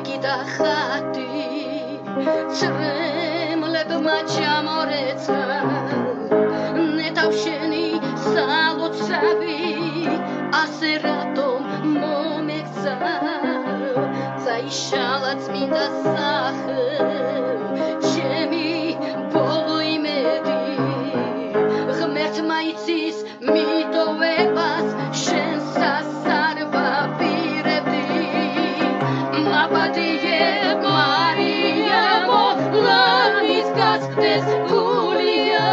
მეკიდა ხატი წრემლებმა ჩამორეცა ნეტავშენი სალოცავი ასე რატომ მომექცა წაიშალა წმინდა სახე ჩემი ბოლო იმედი ღმერთმა იცის მიტოვებას შენს არ ვაპირებდი მაპატიე მარიამო ლამის გასკდეს გულია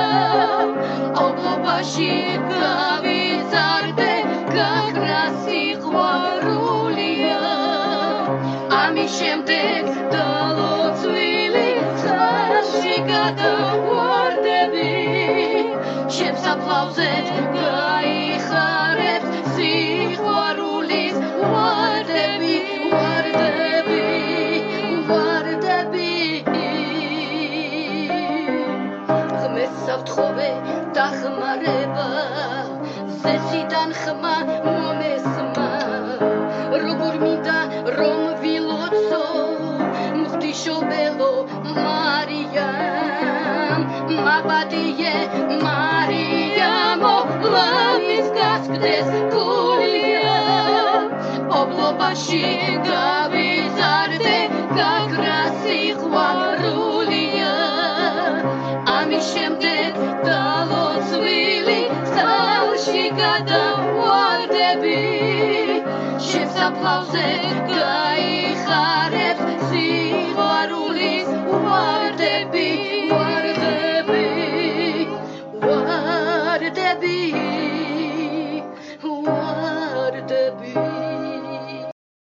ობლობაში გავიზარდე გაქრა სიყვარულია ამის შემდეგ დალოცვილი ხალხში გადავარდები ჩემს აფლავზე გაიხარებ სიყვარულის ვარდები ღმერთს ავთხოვე დახმარება ზესიდან ხმა მომესმა როგორ მინდა რომ ვილოცო მღვდიშობელო მარიამ მაპატიე მარიამო ლამის გასკდეს გულია ობლობაში გავიზარდე გაქრა სიყვარულია ამის შემდეგ დალოცვილი ხალხში გადავარდები შენს აფლავზე გაიხარებ სიყვარულის ვარდები ვარდები